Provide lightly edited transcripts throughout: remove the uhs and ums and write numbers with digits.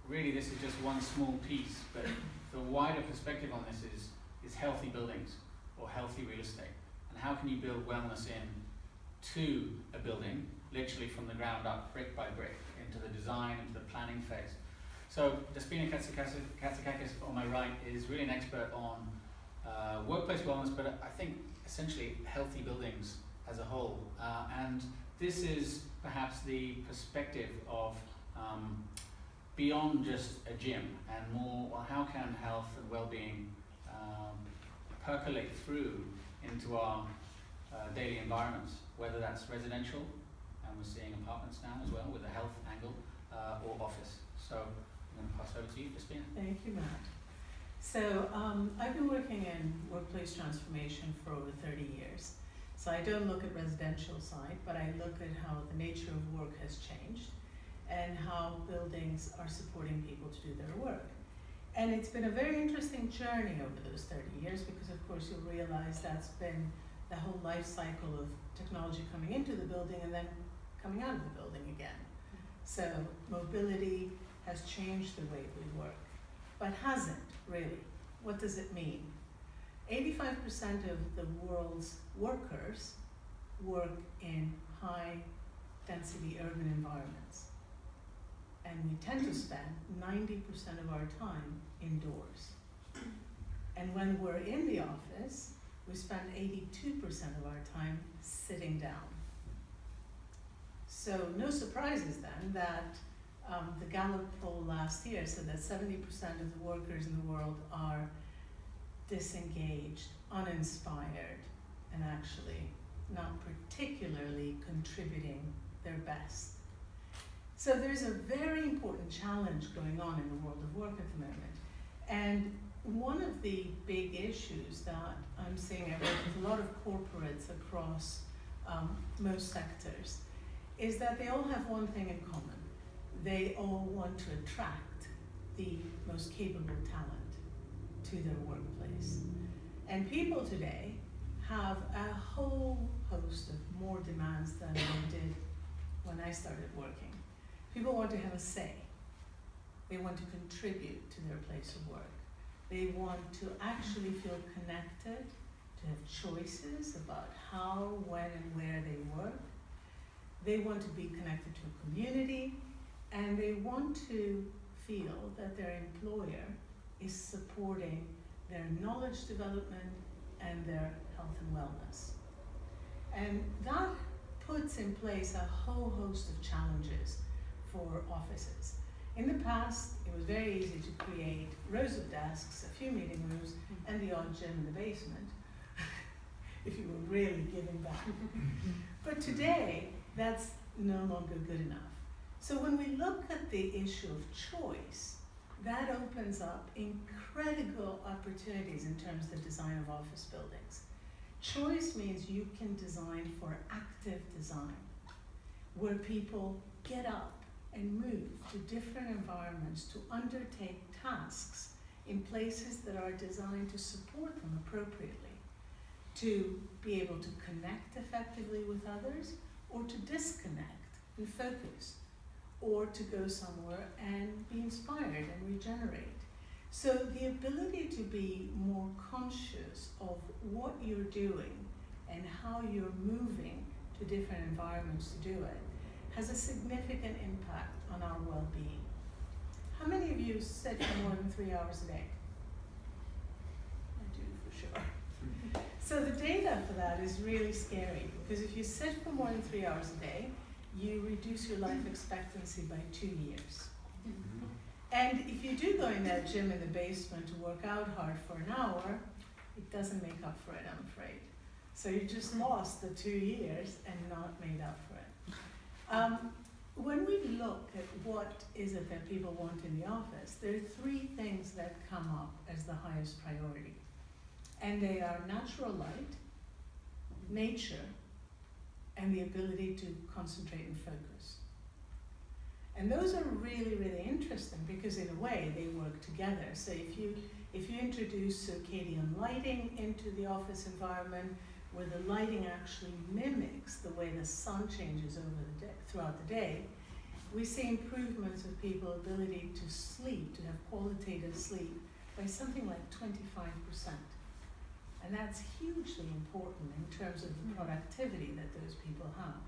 really this is just one small piece, but the wider perspective on this is healthy buildings or healthy real estate. And how can you build wellness to a building, literally from the ground up, brick by brick, into the design, into the planning phase. So Despina Katsikakis on my right is really an expert on workplace wellness, but I think essentially healthy buildings as a whole. And this is perhaps the perspective of beyond just a gym and more, well, how can health and well-being percolate through into our daily environments, whether that's residential, and we're seeing apartments now as well with a health angle, or office. So I'm going to pass over to you, Despina. Thank you, Matt. So I've been working in workplace transformation for over 30 years. So I don't look at residential side, but I look at how the nature of work has changed and how buildings are supporting people to do their work. And it's been a very interesting journey over those 30 years because of course you'll realize that's been the whole life cycle of technology coming into the building and then coming out of the building again. So mobility has changed the way we work, but hasn't really. What does it mean? 85% of the world's workers work in high density urban environments. And we tend to spend 90% of our time indoors. And when we're in the office, we spend 82% of our time sitting down. So no surprises then that the Gallup poll last year said that 70% of the workers in the world are disengaged, uninspired, and actually not particularly contributing their best. So there's a very important challenge going on in the world of work at the moment. And one of the big issues that I'm seeing, I work with a lot of corporates across most sectors, is that they all have one thing in common. They all want to attract the most capable talent to their workplace. And people today have a whole host of more demands than they did when I started working. People want to have a say. They want to contribute to their place of work. They want to actually feel connected, to have choices about how, when, and where they work. They want to be connected to a community, and they want to feel that their employer is supporting their knowledge development and their health and wellness. And that puts in place a whole host of challenges for offices. In the past, it was very easy to create rows of desks, a few meeting rooms, and the odd gym in the basement, if you were really giving back. But today, that's no longer good enough. So when we look at the issue of choice, that opens up incredible opportunities in terms of the design of office buildings. Choice means you can design for active design, where people get up and move to different environments to undertake tasks in places that are designed to support them appropriately, to be able to connect effectively with others, or to disconnect and focus, or to go somewhere and be inspired and regenerate. So the ability to be more conscious of what you're doing and how you're moving to different environments to do it has a significant impact on our well-being. How many of you sit for more than 3 hours a day? I do, for sure. So the data for that is really scary, because if you sit for more than 3 hours a day, you reduce your life expectancy by 2 years. And if you do go in that gym in the basement to work out hard for an hour, it doesn't make up for it, I'm afraid. So you just lost the 2 years and not made up for it. When we look at what is it that people want in the office, there are 3 things that come up as the highest priority. And they are natural light, nature, and the ability to concentrate and focus. And those are really, really interesting because in a way they work together. So if you introduce circadian lighting into the office environment, where the lighting actually mimics the way the sun changes over the day, throughout the day, we see improvements of people's ability to sleep, to have qualitative sleep, by something like 25%. And that's hugely important in terms of the productivity that those people have.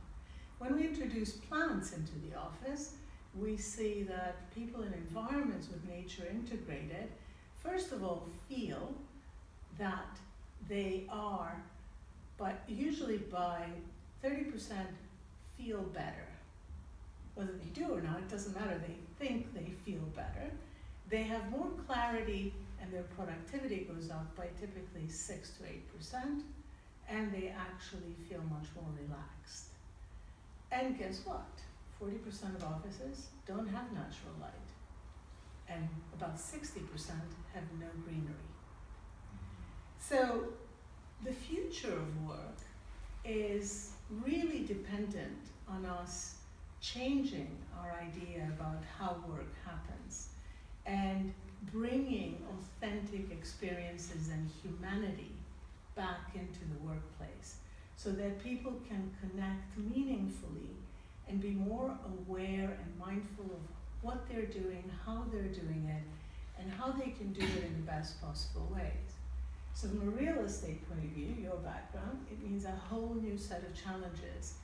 When we introduce plants into the office, we see that people in environments with nature integrated, first of all, feel that they are, but usually by 30% feel better. Whether they do or not, it doesn't matter. They think they feel better. They have more clarity and their productivity goes up by typically 6 to 8%, and they actually feel much more relaxed. And guess what? 40% of offices don't have natural light, and about 60% have no greenery. So the future of work is really dependent on us changing our idea about how work happens and bringing authentic experiences and humanity back into the workplace so that people can connect meaningfully and be more aware and mindful of what they're doing, how they're doing it, and how they can do it in the best possible ways. So from a real estate point of view, your background, it means a whole new set of challenges.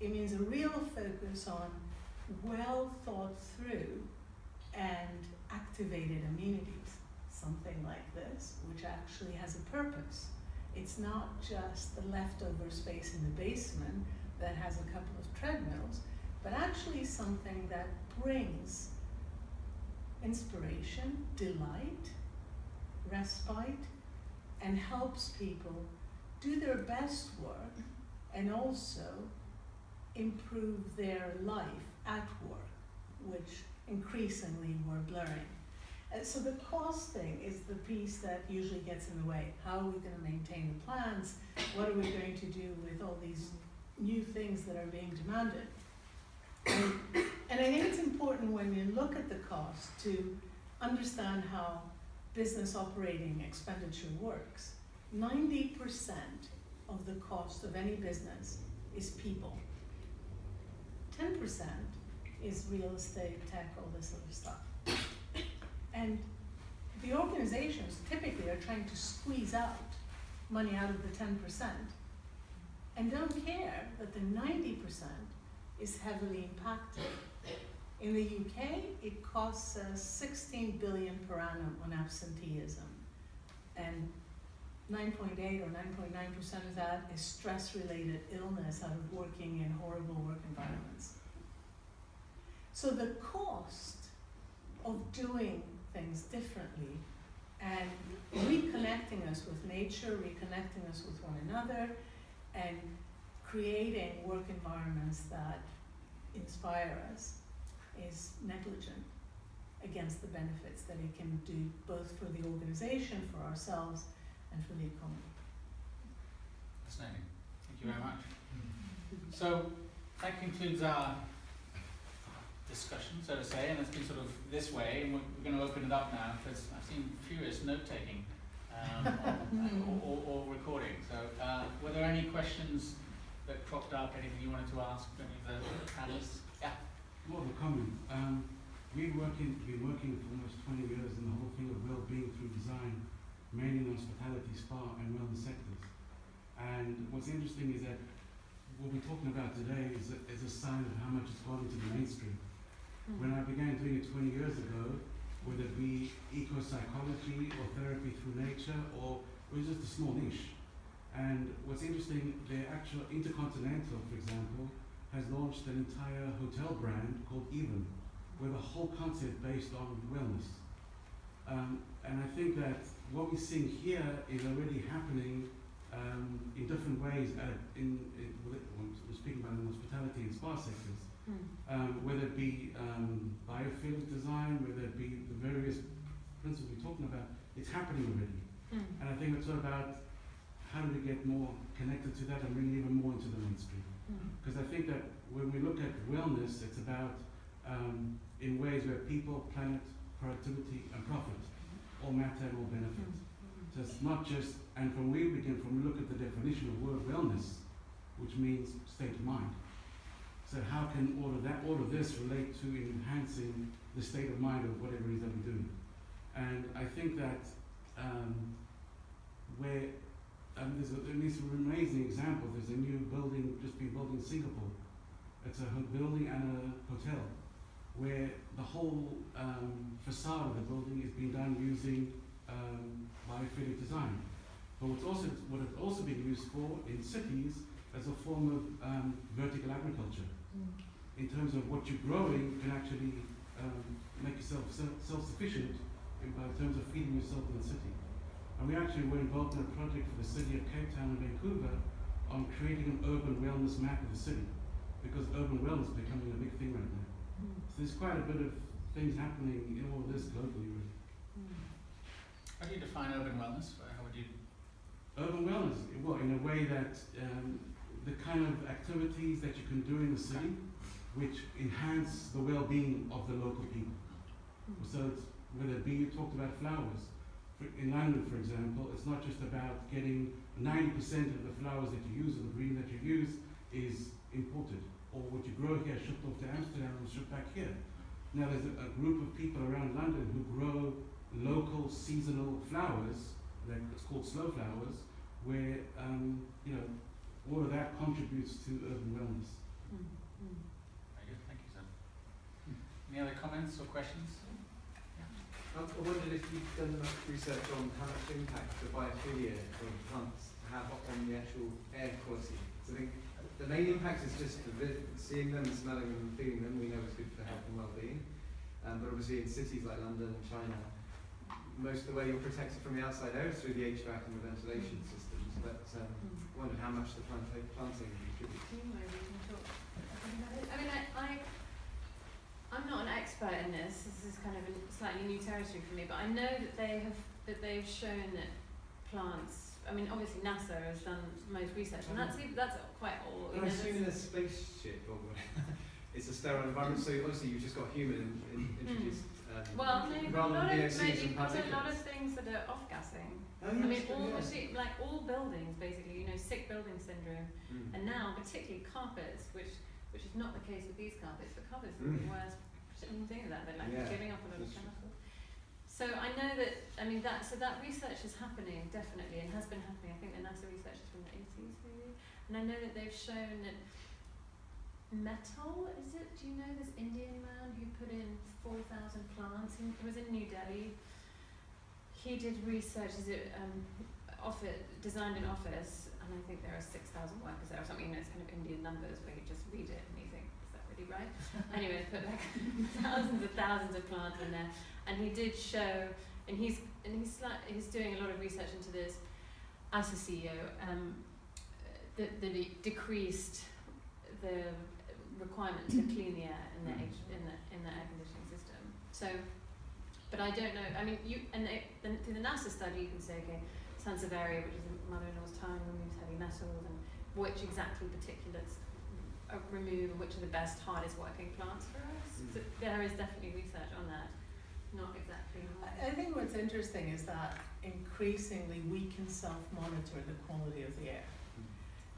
It means a real focus on well thought through and activated amenities. Something like this, which actually has a purpose. It's not just the leftover space in the basement that has a couple of treadmills, but actually something that brings inspiration, delight, respite, and helps people do their best work and also improve their life at work, which increasingly we're blurring. So the cost thing is the piece that usually gets in the way. How are we going to maintain the plans? What are we going to do with all these new things that are being demanded? And I think it's important when you look at the cost to understand how business operating expenditure works. 90% of the cost of any business is people. 10% is real estate, tech, all this other stuff. And the organizations typically are trying to squeeze out money out of the 10% and don't care that the 90% is heavily impacted. In the UK, it costs 16 billion per annum on absenteeism, and 9.8 or 9.9% of that is stress-related illness out of working in horrible work environments. So the cost of doing things differently and reconnecting us with nature, reconnecting us with one another, and creating work environments that inspire us is negligent against the benefits that it can do both for the organization, for ourselves, and for the economy. Fascinating. Thank you very much. So that concludes our discussion, so to say, and it's been sort of this way, and we're going to open it up now because I've seen furious note-taking or recording. So were there any questions that cropped up, anything you wanted to ask any of the panelists? Yeah. More of a comment. We've been working for almost 20 years in the whole thing of well-being through design, mainly in hospitality, spa, and wellness sectors. And what's interesting is that what we're talking about today is a sign of how much it's gone into the mainstream. When I began doing it 20 years ago, whether it be eco-psychology or therapy through nature, or it was just a small niche. And what's interesting, the actual Intercontinental, for example, has launched an entire hotel brand called Even, with a whole concept based on wellness. And I think that what we're seeing here is already happening in different ways. We're speaking about the hospitality and spa sectors, whether it be biofit design, whether it be the various principles we're talking about, it's happening already. And I think it's all about how do we get more connected to that and bring it even more into the mainstream. Because I think that when we look at wellness, it's about in ways where people, planet, productivity, and profit all matter and all benefit. So it's not just, and from where we begin, from we look at the definition of word wellness, which means state of mind. So So how can all of this relate to enhancing the state of mind of whatever it is that we're doing? And I think that there's some amazing examples. There's a new building just being built in Singapore. It's a building and a hotel where the whole facade of the building is being done using Biofit design. But what it's also been used for in cities as a form of vertical agriculture. In terms of what you're growing, you can actually make yourself self-sufficient in terms of feeding yourself in the city. And we actually were involved in a project for the city of Cape Town and Vancouver on creating an urban wellness map of the city, because urban wellness is becoming a big thing right now. So there's quite a bit of things happening in all of this globally. Really. How do you define urban wellness? How would you? Urban wellness, well, in a way that the kind of activities that you can do in the city which enhance the well-being of the local people. So it's, whether it be, you talked about flowers. In London, for example, it's not just about getting 90% of the flowers that you use or the green that you use is imported, or what you grow here shipped off to Amsterdam and shipped back here. Now there's a group of people around London who grow local seasonal flowers, it's called slow flowers, where all of that contributes to urban wellness. Very good, thank you, sir. Any other comments or questions? I wondered if you've done enough research on how much impact the biophilia of plants have on the actual air quality. So I think the main impact is just seeing them, smelling them, and feeling them. We know it's good for health and well-being. But obviously in cities like London and China, most of the way you're protected from the outside air is through the HVAC and the ventilation systems. But I wondered how much the planting contributes. I mean, I'm not an expert in this. This is kind of a slightly new territory for me. But I know that they've shown that plants. I mean, obviously NASA has done most research, and that's quite old. I'm assuming a spaceship or whatever. It's a sterile environment, so obviously you've just got human introduced. Well, no, you've got a lot of particles. things that are off-gassing. Oh, I mean, yeah. like all buildings, basically, sick building syndrome, and now particularly carpets, which is not the case with these carpets, but carpets are the worst thing of that. They're like giving up a lot of chemicals. So I know that, so that research is happening, definitely, and has been happening. I think the NASA research is from the 80s, maybe. And I know that they've shown that metal, do you know this Indian man who put in 4,000 plants? He was in New Delhi. He did research, designed an office, and I think there are 6,000 workers there or something. It's kind of Indian numbers where you just read it and you think, is that really right? Anyway, put like thousands of plants in there. And he did show, and he's doing a lot of research into this as a CEO, that it decreased the requirement to clean the air in the air conditioning system. So, but I don't know. I mean, through the NASA study, you can say, okay, Sansevieria, which is the mother-in-law's tongue, removes heavy metals, and which exactly particulates remove, and which are the best, hardest working plants for us. So there is definitely research on that. Not exactly. I think what's interesting is that increasingly we can self-monitor the quality of the air.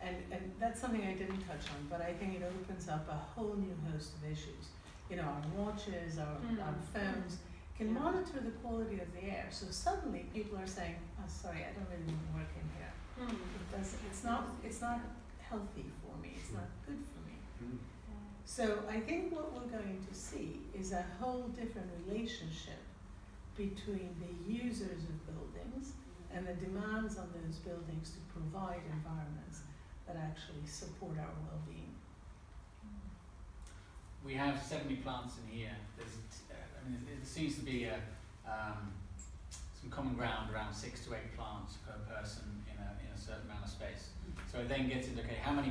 And that's something I didn't touch on, but I think it opens up a whole new host of issues. Our watches, our phones can monitor the quality of the air. So suddenly people are saying, oh, sorry, I don't really want to work in here. It's not healthy for me, it's not good for me. So I think what we're going to see is a whole different relationship between the users of buildings and the demands on those buildings to provide environments that actually support our well-being. We have 70 plants in here. There seems to be some common ground around 6 to 8 plants per person in a certain amount of space. So it then gets into, okay, how many